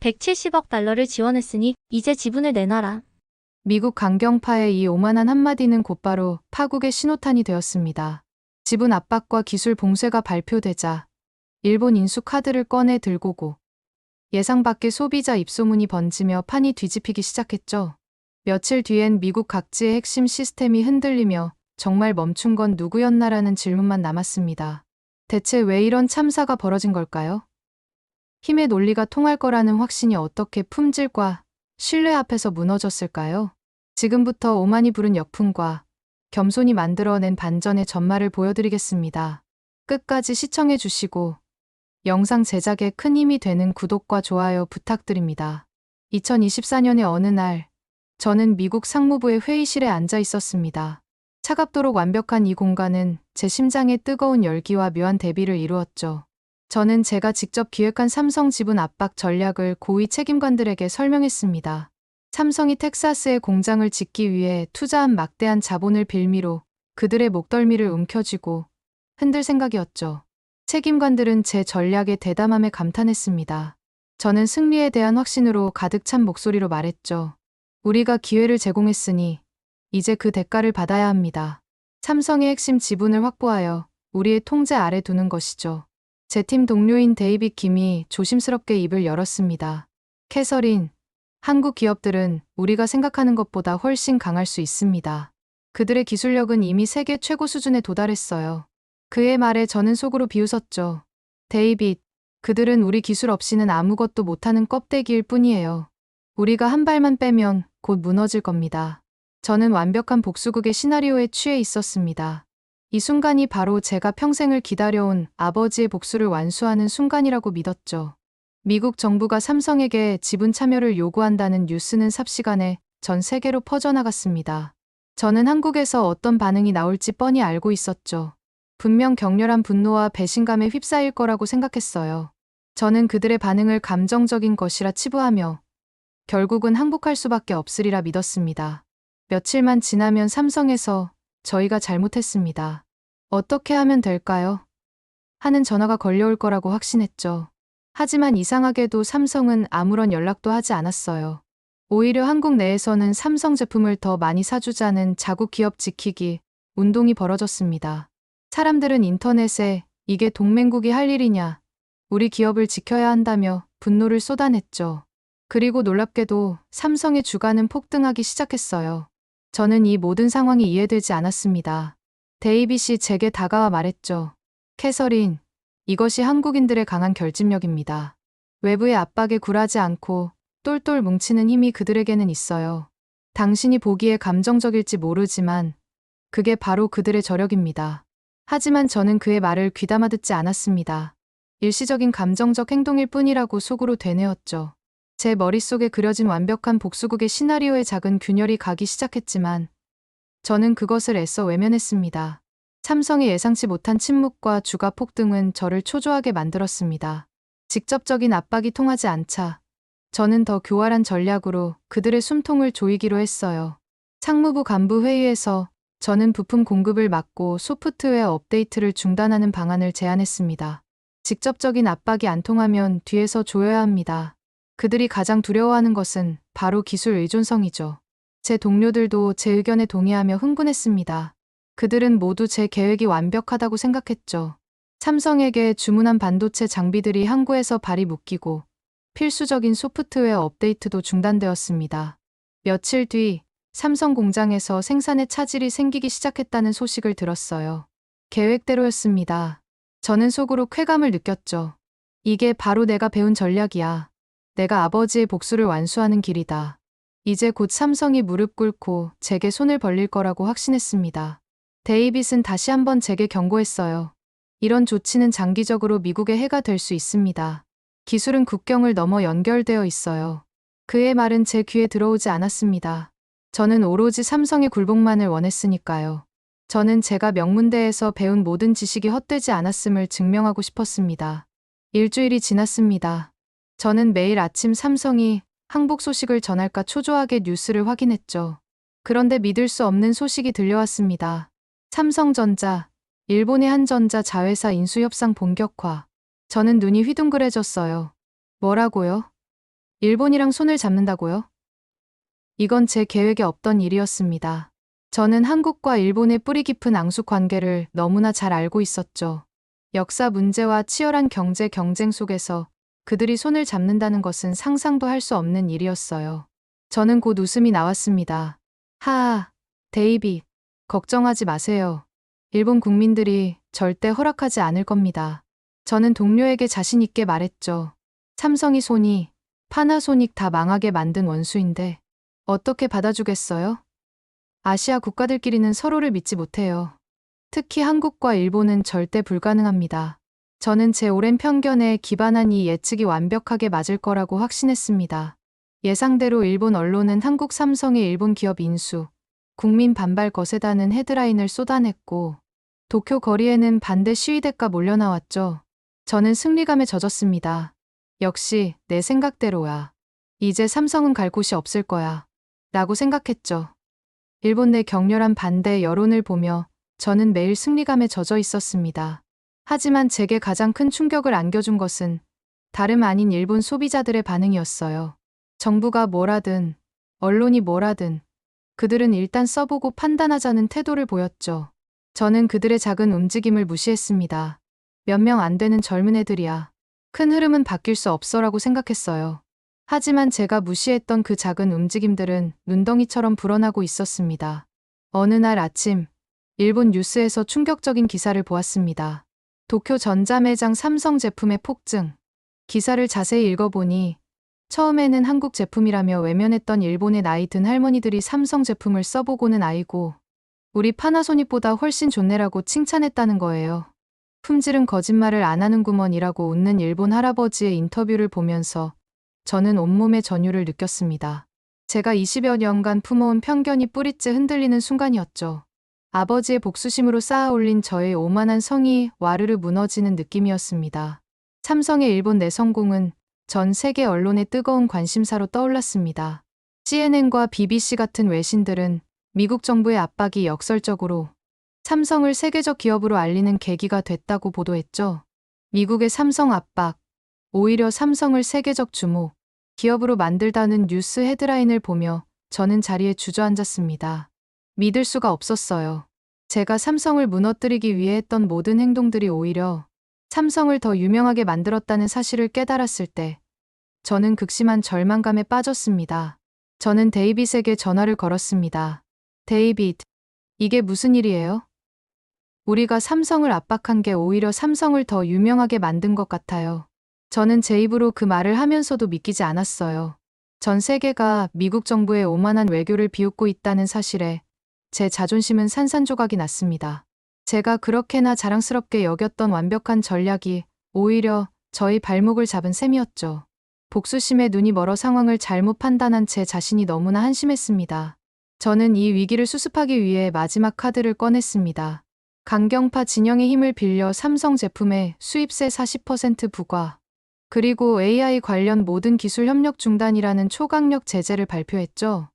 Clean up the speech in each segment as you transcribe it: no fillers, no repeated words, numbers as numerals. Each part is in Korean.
170억 달러를 지원했으니 이제 지분을 내놔라. 미국 강경파의 이 오만한 한마디는 곧바로 파국의 신호탄이 되었습니다. 지분 압박과 기술 봉쇄가 발표되자 일본 인수 카드를 꺼내 들고고 예상 밖의 소비자 입소문이 번지며 판이 뒤집히기 시작했죠. 며칠 뒤엔 미국 각지의 핵심 시스템이 흔들리며 정말 멈춘 건 누구였나라는 질문만 남았습니다. 대체 왜 이런 참사가 벌어진 걸까요? 힘의 논리가 통할 거라는 확신이 어떻게 품질과 신뢰 앞에서 무너졌을까요? 지금부터 오만이 부른 역풍과 겸손히 만들어낸 반전의 전말을 보여드리겠습니다. 끝까지 시청해 주시고 영상 제작에 큰 힘이 되는 구독과 좋아요 부탁드립니다. 2024년의 어느 날, 저는 미국 상무부의 회의실에 앉아 있었습니다. 차갑도록 완벽한 이 공간은 제 심장의 뜨거운 열기와 묘한 대비를 이루었죠. 저는 제가 직접 기획한 삼성 지분 압박 전략을 고위 책임관들에게 설명했습니다. 삼성이 텍사스에 공장을 짓기 위해 투자한 막대한 자본을 빌미로 그들의 목덜미를 움켜쥐고 흔들 생각이었죠. 책임관들은 제 전략의 대담함에 감탄했습니다. 저는 승리에 대한 확신으로 가득 찬 목소리로 말했죠. 우리가 기회를 제공했으니 이제 그 대가를 받아야 합니다. 삼성의 핵심 지분을 확보하여 우리의 통제 아래 두는 것이죠. 제 팀 동료인 데이빗 김이 조심스럽게 입을 열었습니다. 캐서린, 한국 기업들은 우리가 생각하는 것보다 훨씬 강할 수 있습니다. 그들의 기술력은 이미 세계 최고 수준에 도달했어요. 그의 말에 저는 속으로 비웃었죠. 데이빗, 그들은 우리 기술 없이는 아무것도 못하는 껍데기일 뿐이에요. 우리가 한 발만 빼면 곧 무너질 겁니다. 저는 완벽한 복수극의 시나리오에 취해 있었습니다. 이 순간이 바로 제가 평생을 기다려온 아버지의 복수를 완수하는 순간이라고 믿었죠. 미국 정부가 삼성에게 지분 참여를 요구한다는 뉴스는 삽시간에 전 세계로 퍼져나갔습니다. 저는 한국에서 어떤 반응이 나올지 뻔히 알고 있었죠. 분명 격렬한 분노와 배신감에 휩싸일 거라고 생각했어요. 저는 그들의 반응을 감정적인 것이라 치부하며 결국은 항복할 수밖에 없으리라 믿었습니다. 며칠만 지나면 삼성에서 저희가 잘못했습니다. 어떻게 하면 될까요? 하는 전화가 걸려올 거라고 확신했죠. 하지만 이상하게도 삼성은 아무런 연락도 하지 않았어요. 오히려 한국 내에서는 삼성 제품을 더 많이 사주자는 자국 기업 지키기 운동이 벌어졌습니다. 사람들은 인터넷에 이게 동맹국이 할 일이냐, 우리 기업을 지켜야 한다며 분노를 쏟아냈죠. 그리고 놀랍게도 삼성의 주가는 폭등하기 시작했어요. 저는 이 모든 상황이 이해되지 않았습니다. 데이빗이 제게 다가와 말했죠. 캐서린, 이것이 한국인들의 강한 결집력입니다. 외부의 압박에 굴하지 않고 똘똘 뭉치는 힘이 그들에게는 있어요. 당신이 보기에 감정적일지 모르지만 그게 바로 그들의 저력입니다. 하지만 저는 그의 말을 귀담아 듣지 않았습니다. 일시적인 감정적 행동일 뿐이라고 속으로 되뇌었죠. 제 머릿속에 그려진 완벽한 복수극의 시나리오에 작은 균열이 가기 시작했지만 저는 그것을 애써 외면했습니다. 삼성의 예상치 못한 침묵과 주가 폭등은 저를 초조하게 만들었습니다. 직접적인 압박이 통하지 않자 저는 더 교활한 전략으로 그들의 숨통을 조이기로 했어요. 상무부 간부 회의에서 저는 부품 공급을 막고 소프트웨어 업데이트를 중단하는 방안을 제안했습니다. 직접적인 압박이 안 통하면 뒤에서 조여야 합니다. 그들이 가장 두려워하는 것은 바로 기술 의존성이죠. 제 동료들도 제 의견에 동의하며 흥분했습니다. 그들은 모두 제 계획이 완벽하다고 생각했죠. 삼성에게 주문한 반도체 장비들이 항구에서 발이 묶이고 필수적인 소프트웨어 업데이트도 중단되었습니다. 며칠 뒤 삼성 공장에서 생산에 차질이 생기기 시작했다는 소식을 들었어요. 계획대로였습니다. 저는 속으로 쾌감을 느꼈죠. 이게 바로 내가 배운 전략이야. 내가 아버지의 복수를 완수하는 길이다. 이제 곧 삼성이 무릎 꿇고 제게 손을 벌릴 거라고 확신했습니다. 데이빗은 다시 한번 제게 경고했어요. 이런 조치는 장기적으로 미국의 해가 될 수 있습니다. 기술은 국경을 넘어 연결되어 있어요. 그의 말은 제 귀에 들어오지 않았습니다. 저는 오로지 삼성의 굴복만을 원했으니까요. 저는 제가 명문대에서 배운 모든 지식이 헛되지 않았음을 증명하고 싶었습니다. 일주일이 지났습니다. 저는 매일 아침 삼성이 항복 소식을 전할까 초조하게 뉴스를 확인했죠. 그런데 믿을 수 없는 소식이 들려왔습니다. 삼성전자, 일본의 한 전자 자회사 인수 협상 본격화. 저는 눈이 휘둥그레졌어요. 뭐라고요? 일본이랑 손을 잡는다고요? 이건 제 계획에 없던 일이었습니다. 저는 한국과 일본의 뿌리 깊은 앙숙 관계를 너무나 잘 알고 있었죠. 역사 문제와 치열한 경제 경쟁 속에서 그들이 손을 잡는다는 것은 상상도 할 수 없는 일이었어요. 저는 곧 웃음이 나왔습니다. 하하, 데이빗, 걱정하지 마세요. 일본 국민들이 절대 허락하지 않을 겁니다. 저는 동료에게 자신 있게 말했죠. 삼성이 소니, 파나소닉 다 망하게 만든 원수인데 어떻게 받아주겠어요? 아시아 국가들끼리는 서로를 믿지 못해요. 특히 한국과 일본은 절대 불가능합니다. 저는 제 오랜 편견에 기반한 이 예측이 완벽하게 맞을 거라고 확신했습니다. 예상대로 일본 언론은 한국 삼성의 일본 기업 인수, 국민 반발 거세다는 헤드라인을 쏟아냈고 도쿄 거리에는 반대 시위대가 몰려나왔죠. 저는 승리감에 젖었습니다. 역시 내 생각대로야. 이제 삼성은 갈 곳이 없을 거야. 라고 생각했죠. 일본 내 격렬한 반대 여론을 보며 저는 매일 승리감에 젖어 있었습니다. 하지만 제게 가장 큰 충격을 안겨준 것은 다름 아닌 일본 소비자들의 반응이었어요. 정부가 뭐라든, 언론이 뭐라든, 그들은 일단 써보고 판단하자는 태도를 보였죠. 저는 그들의 작은 움직임을 무시했습니다. 몇 명 안 되는 젊은 애들이야. 큰 흐름은 바뀔 수 없어라고 생각했어요. 하지만 제가 무시했던 그 작은 움직임들은 눈덩이처럼 불어나고 있었습니다. 어느 날 아침, 일본 뉴스에서 충격적인 기사를 보았습니다. 도쿄 전자매장 삼성 제품의 폭증. 기사를 자세히 읽어보니 처음에는 한국 제품이라며 외면했던 일본의 나이 든 할머니들이 삼성 제품을 써보고는 아이고, 우리 파나소닉보다 훨씬 좋네라고 칭찬했다는 거예요. 품질은 거짓말을 안 하는구먼이라고 웃는 일본 할아버지의 인터뷰를 보면서 저는 온몸의 전율을 느꼈습니다. 제가 20여 년간 품어온 편견이 뿌리째 흔들리는 순간이었죠. 아버지의 복수심으로 쌓아 올린 저의 오만한 성이 와르르 무너지는 느낌이었습니다. 삼성의 일본 내성공은 전 세계 언론의 뜨거운 관심사로 떠올랐습니다. CNN과 BBC 같은 외신들은 미국 정부의 압박이 역설적으로 삼성을 세계적 기업으로 알리는 계기가 됐다고 보도했죠. 미국의 삼성 압박, 오히려 삼성을 세계적 주목, 기업으로 만들다는 뉴스 헤드라인을 보며 저는 자리에 주저앉았습니다. 믿을 수가 없었어요. 제가 삼성을 무너뜨리기 위해 했던 모든 행동들이 오히려 삼성을 더 유명하게 만들었다는 사실을 깨달았을 때 저는 극심한 절망감에 빠졌습니다. 저는 데이빗에게 전화를 걸었습니다. 데이빗, 이게 무슨 일이에요? 우리가 삼성을 압박한 게 오히려 삼성을 더 유명하게 만든 것 같아요. 저는 제 입으로 그 말을 하면서도 믿기지 않았어요. 전 세계가 미국 정부의 오만한 외교를 비웃고 있다는 사실에 제 자존심은 산산조각이 났습니다. 제가 그렇게나 자랑스럽게 여겼던 완벽한 전략이 오히려 저의 발목을 잡은 셈이었죠. 복수심에 눈이 멀어 상황을 잘못 판단한 제 자신이 너무나 한심했습니다. 저는 이 위기를 수습하기 위해 마지막 카드를 꺼냈습니다. 강경파 진영의 힘을 빌려 삼성 제품의 수입세 40% 부과, 그리고 AI 관련 모든 기술 협력 중단이라는 초강력 제재를 발표했죠.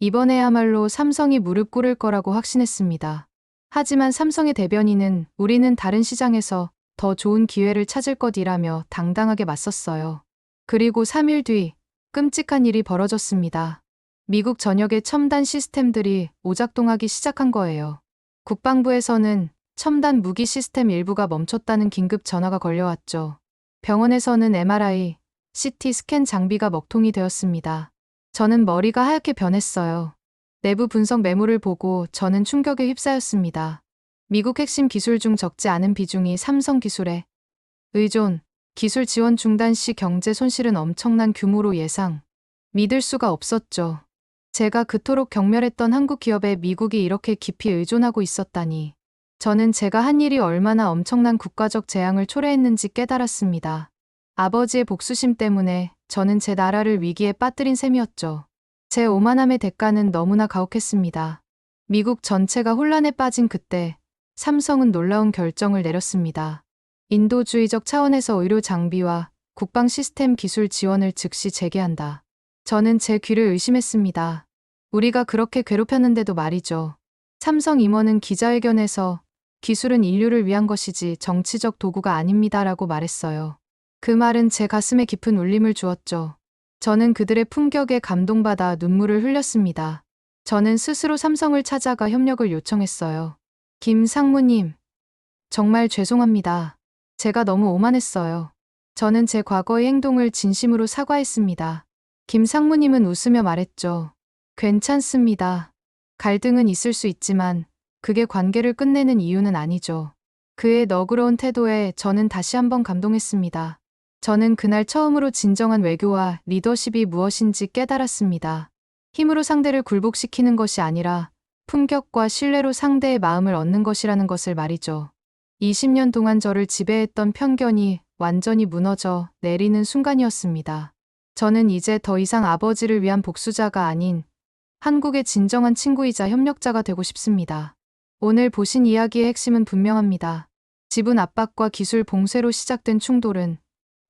이번에야말로 삼성이 무릎 꿇을 거라고 확신했습니다. 하지만 삼성의 대변인은 우리는 다른 시장에서 더 좋은 기회를 찾을 것이라며 당당하게 맞섰어요. 그리고 3일 뒤 끔찍한 일이 벌어졌습니다. 미국 전역의 첨단 시스템들이 오작동하기 시작한 거예요. 국방부에서는 첨단 무기 시스템 일부가 멈췄다는 긴급 전화가 걸려왔죠. 병원에서는 MRI, CT 스캔 장비가 먹통이 되었습니다. 저는 머리가 하얗게 변했어요. 내부 분석 메모를 보고 저는 충격에 휩싸였습니다. 미국 핵심 기술 중 적지 않은 비중이 삼성 기술에 의존, 기술 지원 중단 시 경제 손실은 엄청난 규모로 예상. 믿을 수가 없었죠. 제가 그토록 경멸했던 한국 기업에 미국이 이렇게 깊이 의존하고 있었다니. 저는 제가 한 일이 얼마나 엄청난 국가적 재앙을 초래했는지 깨달았습니다. 아버지의 복수심 때문에 저는 제 나라를 위기에 빠뜨린 셈이었죠. 제 오만함의 대가는 너무나 가혹했습니다. 미국 전체가 혼란에 빠진 그때 삼성은 놀라운 결정을 내렸습니다. 인도주의적 차원에서 의료 장비와 국방 시스템 기술 지원을 즉시 재개한다. 저는 제 귀를 의심했습니다. 우리가 그렇게 괴롭혔는데도 말이죠. 삼성 임원은 기자회견에서 기술은 인류를 위한 것이지 정치적 도구가 아닙니다라고 말했어요. 그 말은 제 가슴에 깊은 울림을 주었죠. 저는 그들의 품격에 감동받아 눈물을 흘렸습니다. 저는 스스로 삼성을 찾아가 협력을 요청했어요. 김 상무님, 정말 죄송합니다. 제가 너무 오만했어요. 저는 제 과거의 행동을 진심으로 사과했습니다. 김 상무님은 웃으며 말했죠. 괜찮습니다. 갈등은 있을 수 있지만 그게 관계를 끝내는 이유는 아니죠. 그의 너그러운 태도에 저는 다시 한번 감동했습니다. 저는 그날 처음으로 진정한 외교와 리더십이 무엇인지 깨달았습니다. 힘으로 상대를 굴복시키는 것이 아니라 품격과 신뢰로 상대의 마음을 얻는 것이라는 것을 말이죠. 20년 동안 저를 지배했던 편견이 완전히 무너져 내리는 순간이었습니다. 저는 이제 더 이상 아버지를 위한 복수자가 아닌 한국의 진정한 친구이자 협력자가 되고 싶습니다. 오늘 보신 이야기의 핵심은 분명합니다. 지분 압박과 기술 봉쇄로 시작된 충돌은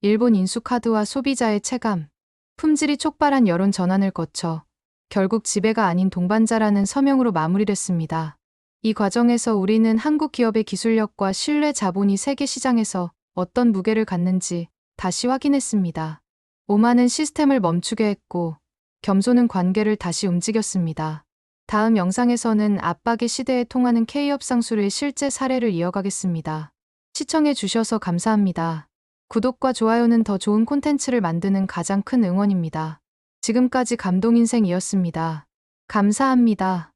일본 인수카드와 소비자의 체감, 품질이 촉발한 여론 전환을 거쳐 결국 지배가 아닌 동반자라는 서명으로 마무리됐습니다. 이 과정에서 우리는 한국 기업의 기술력과 신뢰 자본이 세계 시장에서 어떤 무게를 갖는지 다시 확인했습니다. 오만은 시스템을 멈추게 했고 겸손은 관계를 다시 움직였습니다. 다음 영상에서는 압박의 시대에 통하는 K업 상술의 실제 사례를 이어가겠습니다. 시청해 주셔서 감사합니다. 구독과 좋아요는 더 좋은 콘텐츠를 만드는 가장 큰 응원입니다. 지금까지 감동인생이었습니다. 감사합니다.